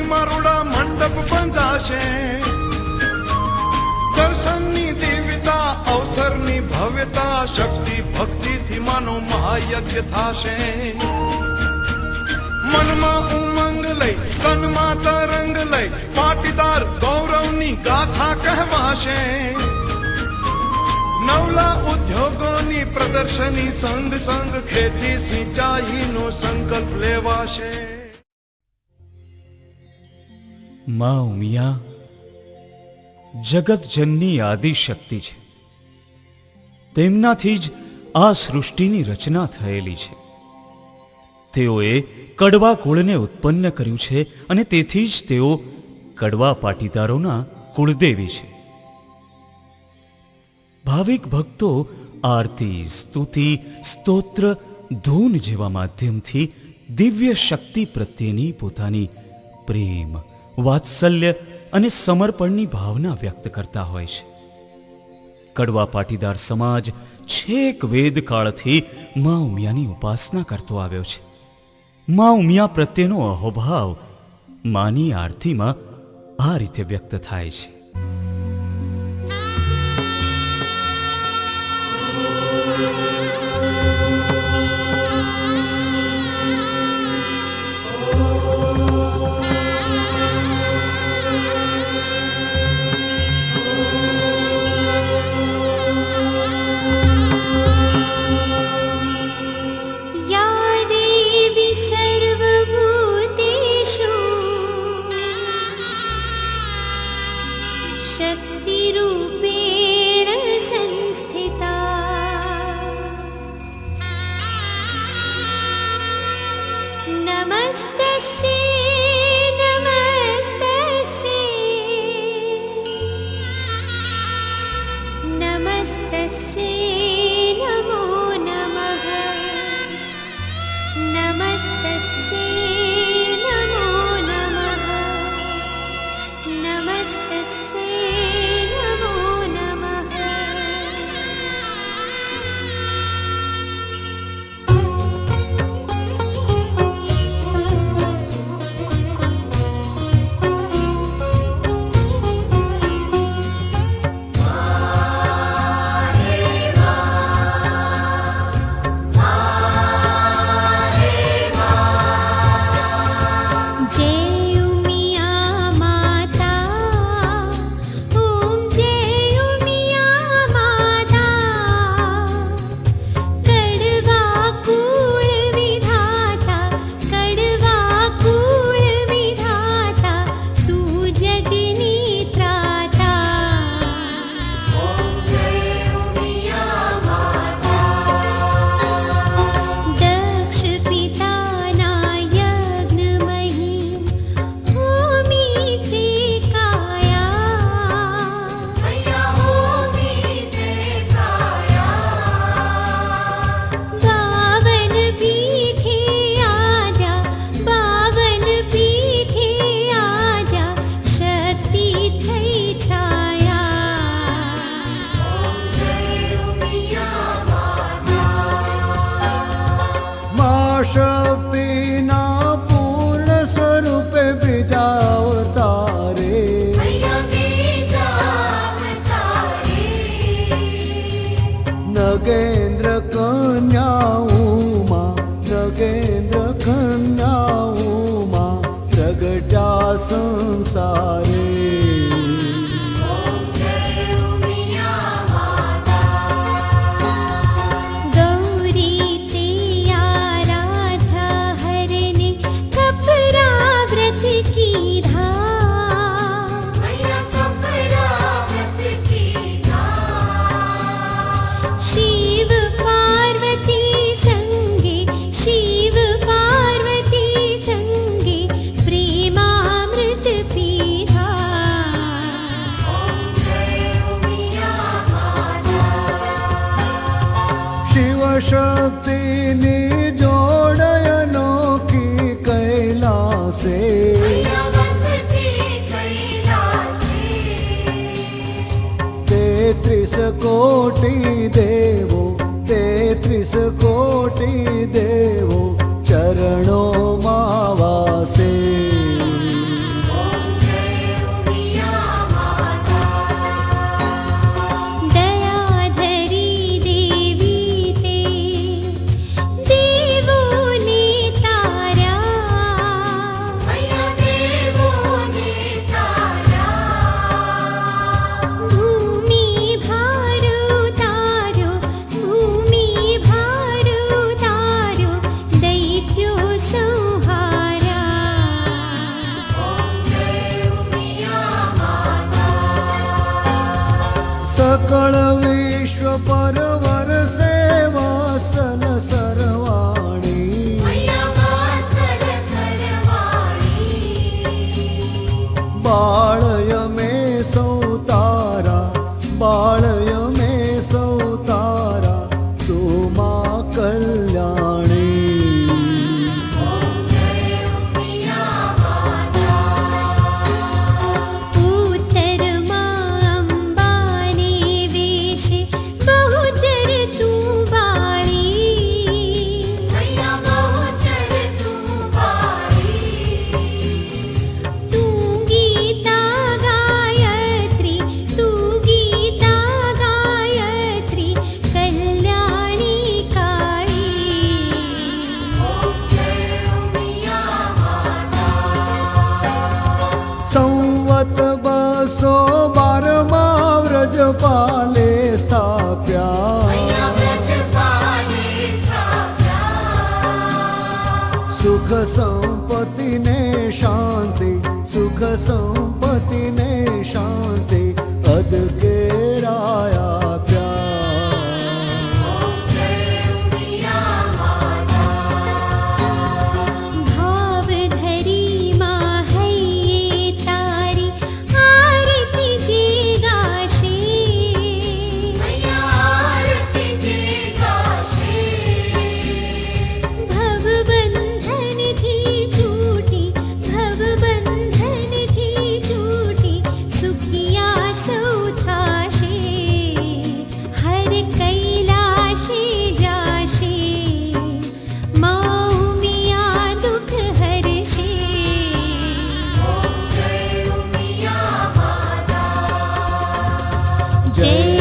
મંદિરમાં રૂડા મંડપ બંધાશે, દર્શનની દિવ્યતા અવસરની ભવ્યતા, શક્તિ ભક્તિથી માનો મહાયજ્ઞ થાશે. મનમાં ઉમંગ લઈ તનમાં તરંગ લઈ પાટીદાર ગૌરવની ગાથા કહેવાશે. નવલા ઉદ્યોગોની પ્રદર્શની સંગ સંગ ખેતી સિંચાઈનો સંકલ્પ લેવાશે. મા ઉમિયા જગતજનની આદિશક્તિ છે. તેમનાથી જ આ સૃષ્ટિની રચના થયેલી છે. તેઓએ કડવા કુળને ઉત્પન્ન કર્યું છે અને તેથી જ તેઓ કડવા પાટીદારોના કુળદેવી છે. ભાવિક ભક્તો આરતી, સ્તુતિ, સ્તોત્ર, ધૂન જેવા માધ્યમથી દિવ્ય શક્તિ પ્રત્યેની પોતાની પ્રેમ, વાત્સલ્ય અને સમર્પણની ભાવના વ્યક્ત કરતા હોય છે. કડવા પાટીદાર સમાજ છેક વેદકાળથી મા ઉમિયાની ઉપાસના કરતો આવ્યો છે. મા ઉમિયા પ્રત્યેનો અહોભાવ માની આરતીમાં આ રીતે વ્યક્ત થાય છે. नगेंद्र कन्याऊमा नगेंद्र कन्याऊमा प्रगटा संसारे शक्ति जोड़य अनोखी कैलासे तेत्रिस कोटि देवो तेत्रिस कोटि देवो चरणों मावासे सकळ विश्व परवर सेवा सन सर्वाणी बाळय मे सौतारा बाळय मे सौतारा तुमा कल्याणी संवत बसो बारमा व्रजपाले स्थाप्या सुख संपत्ति ने शांति सुख संपत्ति ने शांति अद के राया जय